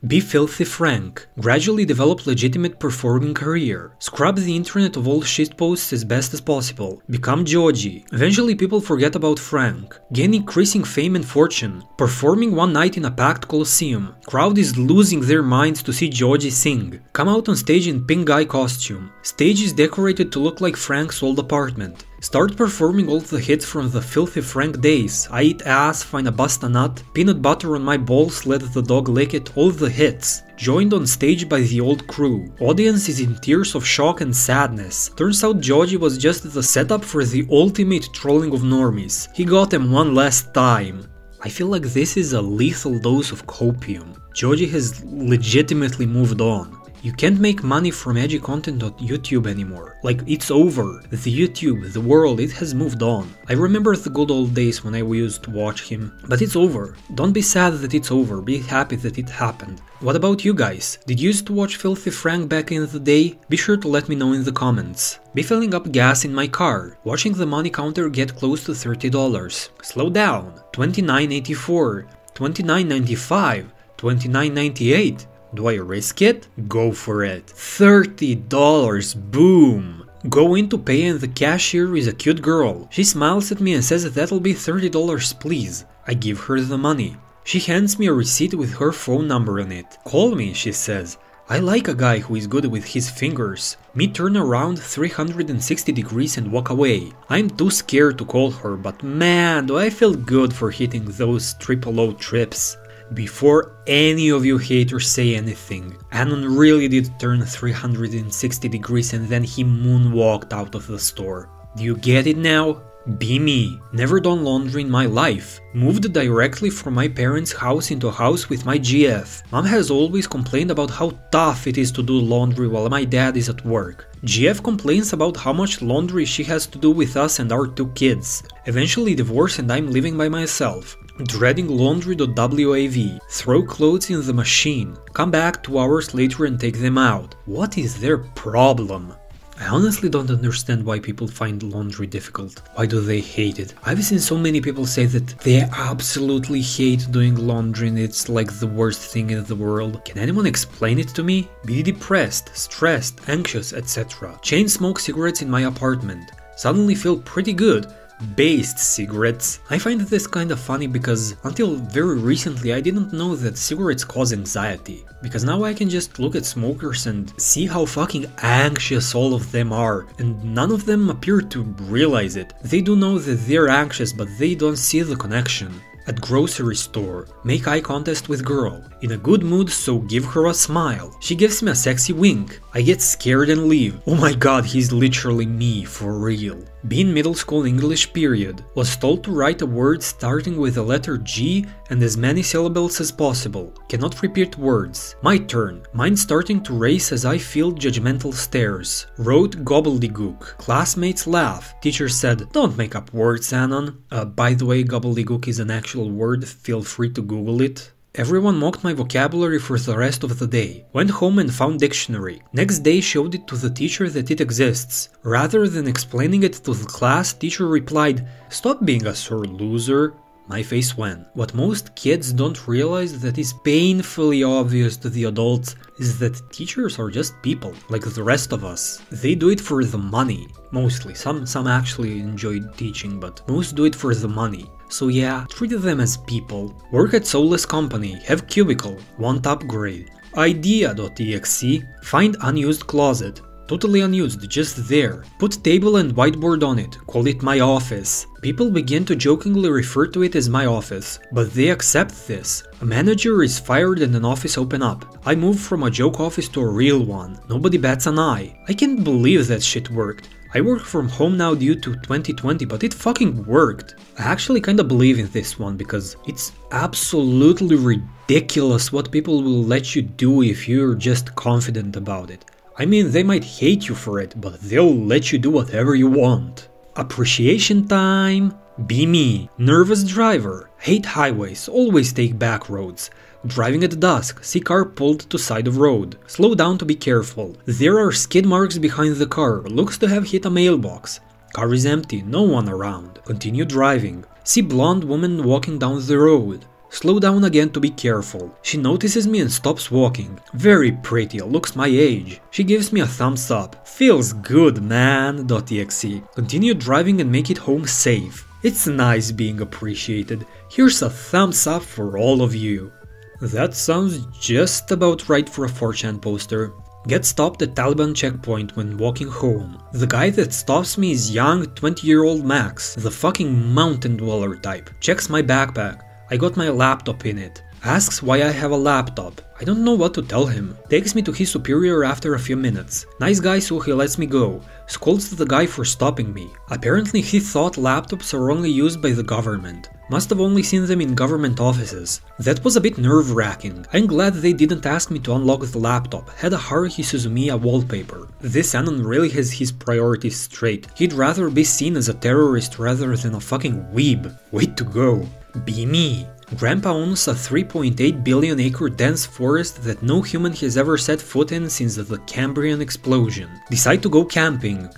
Be Filthy Frank. Gradually develop legitimate performing career. Scrub the internet of all shitposts as best as possible. Become Joji. Eventually people forget about Frank. Gain increasing fame and fortune. Performing one night in a packed coliseum. Crowd is losing their minds to see Joji sing. Come out on stage in pink guy costume. Stage is decorated to look like Frank's old apartment. Start performing all the hits from the Filthy Frank days. I eat ass, find a bust a nut, peanut butter on my balls, let the dog lick it, all the hits. Joined on stage by the old crew. Audience is in tears of shock and sadness. Turns out Joji was just the setup for the ultimate trolling of normies. He got them one last time. I feel like this is a lethal dose of copium. Joji has legitimately moved on. You can't make money from edgy content on YouTube anymore. Like, it's over. The YouTube, the world, it has moved on. I remember the good old days when I used to watch him, but it's over. Don't be sad that it's over, be happy that it happened. What about you guys? Did you used to watch Filthy Frank back in the day? Be sure to let me know in the comments. Be filling up gas in my car. Watching the money counter get close to $30. Slow down. $29.84, $29.95, $29.98. Do I risk it? Go for it. $30, boom! Go in to pay and the cashier is a cute girl. She smiles at me and says that'll be $30 please. I give her the money. She hands me a receipt with her phone number on it. Call me, she says. I like a guy who is good with his fingers. Me turn around 360 degrees and walk away. I'm too scared to call her, but man, do I feel good for hitting those triple-O trips. Before any of you haters say anything, Anon really did turn 360 degrees and then he moonwalked out of the store. Do you get it now? Be me. Never done laundry in my life. Moved directly from my parents' house into a house with my GF. Mom has always complained about how tough it is to do laundry while my dad is at work. GF complains about how much laundry she has to do with us and our 2 kids. Eventually divorced and I'm living by myself. Dreading laundry.wav. Throw clothes in the machine. Come back 2 hours later and take them out. What is their problem? I honestly don't understand why people find laundry difficult. Why do they hate it? I've seen so many people say that they absolutely hate doing laundry and it's like the worst thing in the world. Can anyone explain it to me? Be depressed, stressed, anxious, etc. Chain smoke cigarettes in my apartment. Suddenly feel pretty good. Based cigarettes. I find this kind of funny because until very recently I didn't know that cigarettes cause anxiety. Because now I can just look at smokers and see how fucking anxious all of them are, and none of them appear to realize it. They do know that they're anxious, but they don't see the connection. At grocery store, make eye contact with girl. In a good mood, so give her a smile. She gives me a sexy wink. I get scared and leave. Oh my god, he's literally me, for real. Be in middle school English period. Was told to write a word starting with the letter G and as many syllables as possible. Cannot repeat words. My turn. Mind starting to race as I feel judgmental stares. Wrote gobbledygook. Classmates laugh. Teacher said, don't make up words, Anon. By the way, gobbledygook is an actual word, feel free to Google it. Everyone mocked my vocabulary for the rest of the day. Went home and found dictionary. Next day showed it to the teacher that it exists. Rather than explaining it to the class, teacher replied, stop being a sore loser. My face went. What most kids don't realize that is painfully obvious to the adults is that teachers are just people, like the rest of us. They do it for the money. Mostly. Some actually enjoy teaching, but most do it for the money. So yeah, treat them as people. Work at soulless company, have cubicle, want upgrade. Idea.exe, find unused closet. Totally unused, just there. Put table and whiteboard on it, call it my office. People begin to jokingly refer to it as my office, but they accept this. A manager is fired and an office open up. I move from a joke office to a real one. Nobody bats an eye. I can't believe that shit worked. I work from home now due to 2020, but it fucking worked. I actually kinda believe in this one because it's absolutely ridiculous what people will let you do if you're just confident about it. I mean, they might hate you for it, but they'll let you do whatever you want. Appreciation time. Be me. Nervous driver. Hate highways, always take back roads. Driving at dusk, see car pulled to side of road. Slow down to be careful. There are skid marks behind the car, looks to have hit a mailbox. Car is empty, no one around. Continue driving. See blonde woman walking down the road. Slow down again to be careful. She notices me and stops walking. Very pretty, looks my age. She gives me a thumbs up. Feels good, man.exe. Continue driving and make it home safe. It's nice being appreciated. Here's a thumbs up for all of you. That sounds just about right for a 4chan poster. Get stopped at Taliban checkpoint when walking home. The guy that stops me is young 20-year-old Max, the fucking mountain dweller type. Checks my backpack. I got my laptop in it. Asks why I have a laptop. I don't know what to tell him. Takes me to his superior after a few minutes. Nice guy, so he lets me go. Scolds the guy for stopping me. Apparently he thought laptops are only used by the government. Must have only seen them in government offices. That was a bit nerve-wracking. I'm glad they didn't ask me to unlock the laptop. Had a Haruhi Suzumiya wallpaper. This anon really has his priorities straight. He'd rather be seen as a terrorist rather than a fucking weeb. Way to go. Be me. Grandpa owns a 3.8 billion acre dense forest that no human has ever set foot in since the Cambrian explosion. Decide to go camping.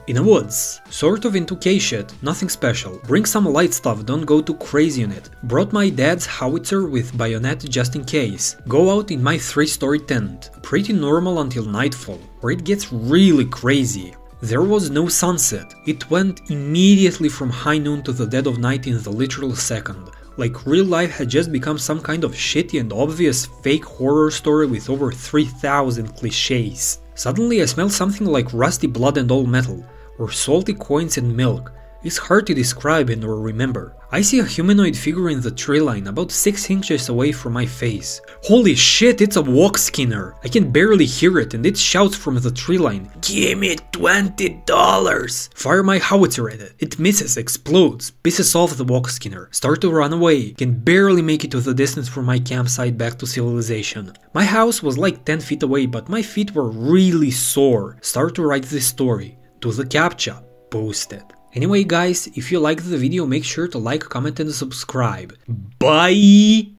In the woods. Sort of into K-shit, nothing special. Bring some light stuff, don't go too crazy on it. Brought my dad's howitzer with bayonet just in case. Go out in my 3-story tent. Pretty normal until nightfall, where it gets really crazy. There was no sunset. It went immediately from high noon to the dead of night in the literal second. Like real life had just become some kind of shitty and obvious fake horror story with over 3000 cliches. Suddenly I smell something like rusty blood and old metal, or salty coins and milk. It's hard to describe and or remember. I see a humanoid figure in the tree line about 6 inches away from my face. Holy shit, it's a walk skinner! I can barely hear it and it shouts from the tree line, "Give me $20! Fire my howitzer at it. It misses, explodes, pisses off the walk skinner. Start to run away. Can barely make it to the distance from my campsite back to civilization. My house was like 10 feet away, but my feet were really sore. Start to write this story. To the captcha. Post it. Anyway guys, if you liked the video make sure to like, comment and subscribe. Bye!